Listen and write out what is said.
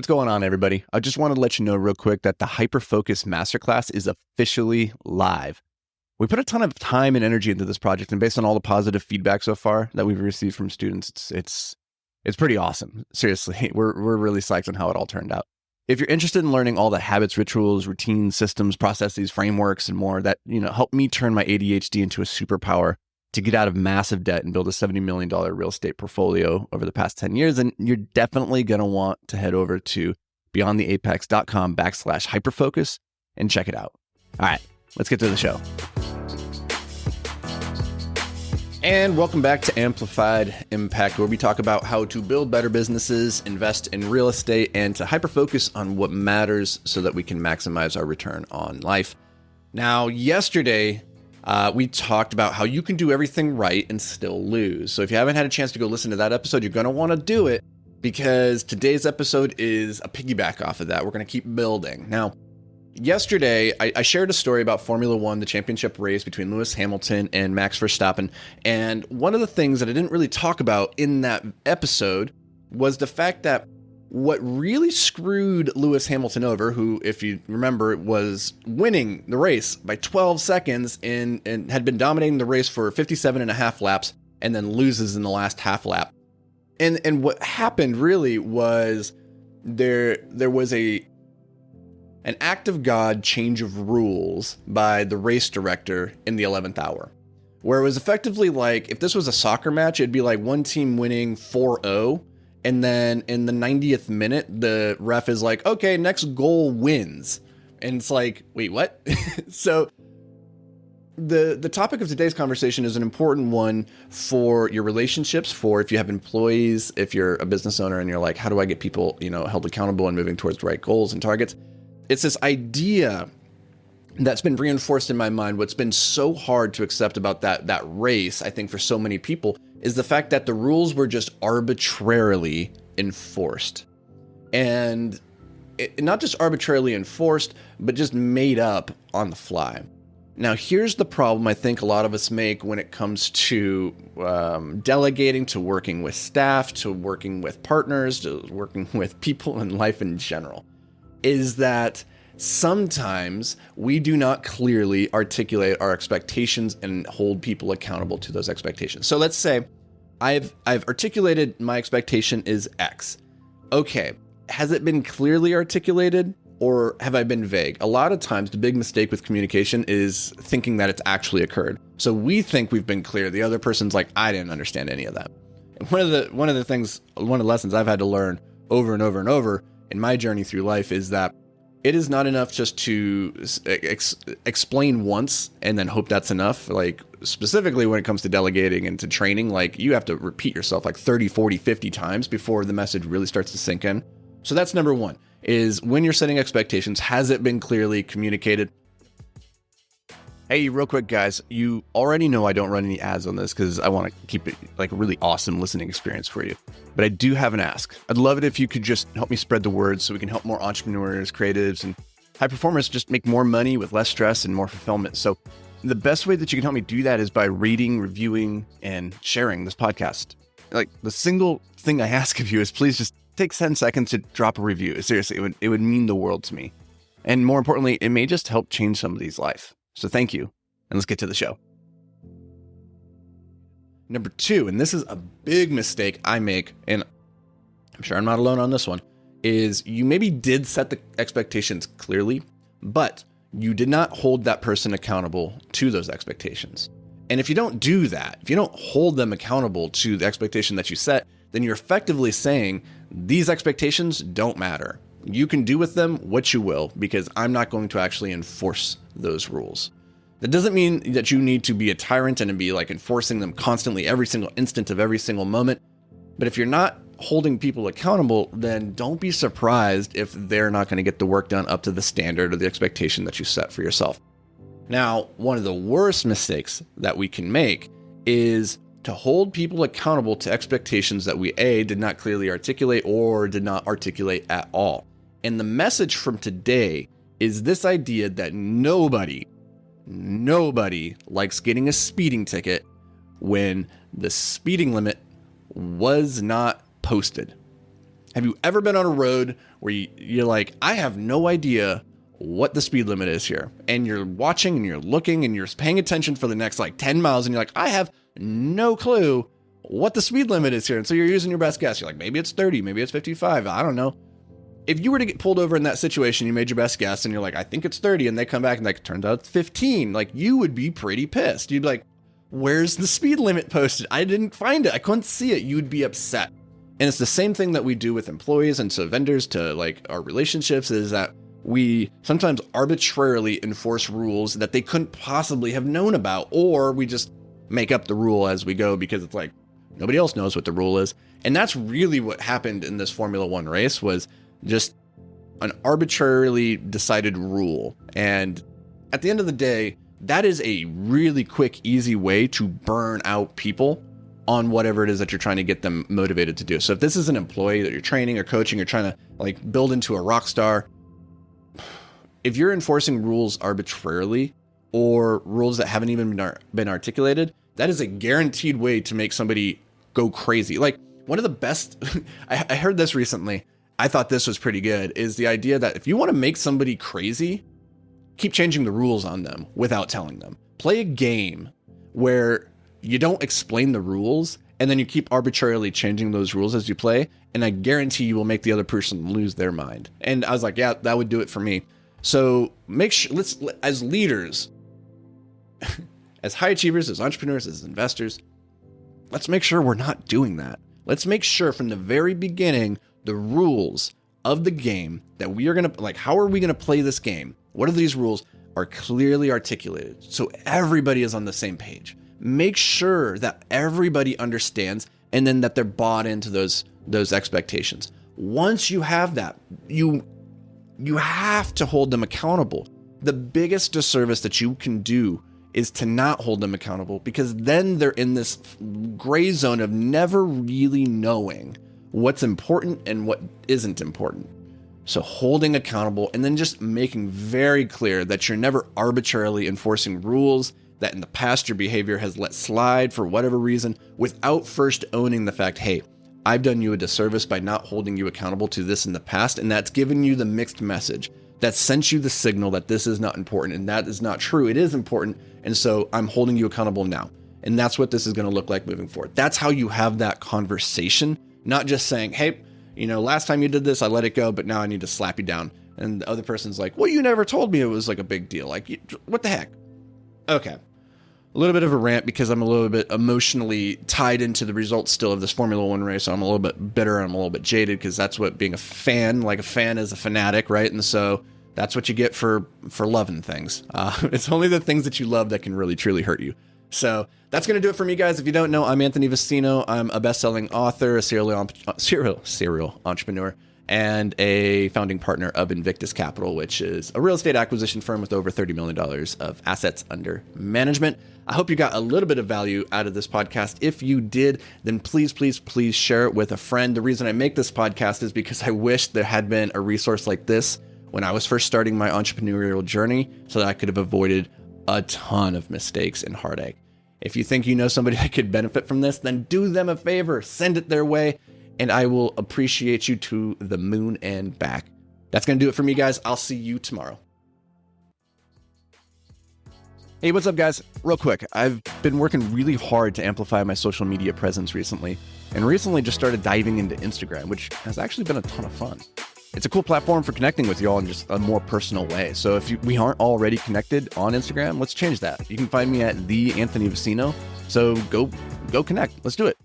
What's going on, everybody? I just wanted to let you know real quick that the Hyperfocus Masterclass is officially live. We put a ton of time and energy into this project, and based on all the positive feedback so far that we've received from students, it's pretty awesome. Seriously, we're really psyched on how it all turned out. If you're interested in learning all the habits, rituals, routines, systems, processes, frameworks, and more that help me turn my ADHD into a superpower to get out of massive debt and build a $70 million real estate portfolio over the past 10 years, then you're definitely going to want to head over to beyondtheapex.com/hyperfocus and check it out. All right, let's get to the show. And welcome back to Amplified Impact, where we talk about how to build better businesses, invest in real estate, and to hyperfocus on what matters so that we can maximize our return on life. Now, yesterday, we talked about how you can do everything right and still lose. So if you haven't had a chance to go listen to that episode, you're going to want to do it because today's episode is a piggyback off of that. We're going to keep building. Now, yesterday, I shared a story about Formula One, the championship race between Lewis Hamilton and Max Verstappen. And one of the things that I didn't really talk about in that episode was the fact that what really screwed Lewis Hamilton over, who, if you remember, was winning the race by 12 seconds and had been dominating the race for 57 and a half laps and then loses in the last half lap. And what happened really was there was an act of God change of rules by the race director in the 11th hour, where it was effectively like, if this was a soccer match, it'd be like one team winning 4-0. And then in the 90th minute, the ref is like, okay, next goal wins. And it's like, wait, what? So the topic of today's conversation is an important one for your relationships, for if you have employees, if you're a business owner and you're like, how do I get people, held accountable and moving towards the right goals and targets? It's this idea that's been reinforced in my mind. What's been so hard to accept about that race, I think, for so many people, is the fact that the rules were just arbitrarily enforced. And not just arbitrarily enforced, but just made up on the fly. Now, here's the problem I think a lot of us make when it comes to delegating, to working with staff, to working with partners, to working with people in life in general, is that sometimes we do not clearly articulate our expectations and hold people accountable to those expectations. So let's say I've articulated my expectation is X. Okay, has it been clearly articulated or have I been vague? A lot of times the big mistake with communication is thinking that it's actually occurred. So we think we've been clear. The other person's like, I didn't understand any of that. And one of the lessons I've had to learn over and over and over in my journey through life is that it is not enough just to explain once and then hope that's enough. Like, specifically when it comes to delegating and to training, like, you have to repeat yourself like 30, 40, 50 times before the message really starts to sink in. So that's number one, is when you're setting expectations, has it been clearly communicated? Hey, real quick, guys, you already know I don't run any ads on this because I want to keep it like a really awesome listening experience for you. But I do have an ask. I'd love it if you could just help me spread the word so we can help more entrepreneurs, creatives, and high performers just make more money with less stress and more fulfillment. So the best way that you can help me do that is by reading, reviewing, and sharing this podcast. Like, the single thing I ask of you is please just take 10 seconds to drop a review. Seriously, it would mean the world to me. And more importantly, it may just help change somebody's life. So thank you, and let's get to the show. Number two, and this is a big mistake I make, and I'm sure I'm not alone on this one, is you maybe did set the expectations clearly, but you did not hold that person accountable to those expectations. And if you don't do that, if you don't hold them accountable to the expectation that you set, then you're effectively saying these expectations don't matter. You can do with them what you will, because I'm not going to actually enforce those rules. That doesn't mean that you need to be a tyrant and be like enforcing them constantly every single instant of every single moment. But if you're not holding people accountable, then don't be surprised if they're not going to get the work done up to the standard or the expectation that you set for yourself. Now, one of the worst mistakes that we can make is to hold people accountable to expectations that we A, did not clearly articulate or did not articulate at all. And the message from today is this idea that nobody likes getting a speeding ticket when the speeding limit was not posted. Have you ever been on a road where you're like, I have no idea what the speed limit is here? And you're watching and you're looking and you're paying attention for the next like 10 miles and you're like, I have no clue what the speed limit is here. And so you're using your best guess. You're like, maybe it's 30, maybe it's 55. I don't know. If you were to get pulled over in that situation, you made your best guess and you're like, I think it's 30. And they come back and like, turns out it's 15. Like, you would be pretty pissed. You'd be like, where's the speed limit posted? I didn't find it. I couldn't see it. You'd be upset. And it's the same thing that we do with employees and so vendors to like our relationships, is that we sometimes arbitrarily enforce rules that they couldn't possibly have known about, or we just make up the rule as we go because it's like nobody else knows what the rule is. And that's really what happened in this Formula One race, was just an arbitrarily decided rule. And at the end of the day, that is a really quick, easy way to burn out people on whatever it is that you're trying to get them motivated to do. So if this is an employee that you're training or coaching or trying to like build into a rock star, if you're enforcing rules arbitrarily or rules that haven't even been articulated, that is a guaranteed way to make somebody go crazy. Like, one of the best, I heard this recently, I thought this was pretty good, is the idea that if you want to make somebody crazy, keep changing the rules on them without telling them. Play a game where you don't explain the rules and then you keep arbitrarily changing those rules as you play, and I guarantee you will make the other person lose their mind. And I was like, yeah, that would do it for me. So make sure, as leaders, as high achievers, as entrepreneurs, as investors, let's make sure we're not doing that. Let's make sure from the very beginning, the rules of the game that we are going to, like, how are we going to play this game? What are these rules? Are clearly articulated so everybody is on the same page. Make sure that everybody understands, and then that they're bought into those expectations. Once you have that, you have to hold them accountable. The biggest disservice that you can do is to not hold them accountable, because then they're in this gray zone of never really knowing what's important and what isn't important. So holding accountable, and then just making very clear that you're never arbitrarily enforcing rules that in the past your behavior has let slide for whatever reason, without first owning the fact, hey, I've done you a disservice by not holding you accountable to this in the past, and that's given you the mixed message. That sent you the signal that this is not important, and that is not true. It is important, and so I'm holding you accountable now. And that's what this is going to look like moving forward. That's how you have that conversation, not just saying, hey, last time you did this, I let it go, but now I need to slap you down. And the other person's like, well, you never told me it was like a big deal. Like, what the heck? Okay. A little bit of a rant because I'm a little bit emotionally tied into the results still of this Formula One race. So I'm a little bit bitter. I'm a little bit jaded, because that's what being a fan is a fanatic, right? And so that's what you get for loving things. It's only the things that you love that can really, truly hurt you. So that's going to do it for me, guys. If you don't know, I'm Anthony Vicino. I'm a best-selling author, a serial entrepreneur, and a founding partner of Invictus Capital, which is a real estate acquisition firm with over $30 million of assets under management. I hope you got a little bit of value out of this podcast. If you did, then please, please, please share it with a friend. The reason I make this podcast is because I wish there had been a resource like this when I was first starting my entrepreneurial journey, so that I could have avoided a ton of mistakes and heartache. If you think you know somebody that could benefit from this, then do them a favor, send it their way, and I will appreciate you to the moon and back. That's going to do it for me, guys. I'll see you tomorrow. Hey, what's up, guys? Real quick, I've been working really hard to amplify my social media presence recently, and recently just started diving into Instagram, which has actually been a ton of fun. It's a cool platform for connecting with you all in just a more personal way. So if we aren't already connected on Instagram, let's change that. You can find me at @the Anthony Vicino. So go connect. Let's do it.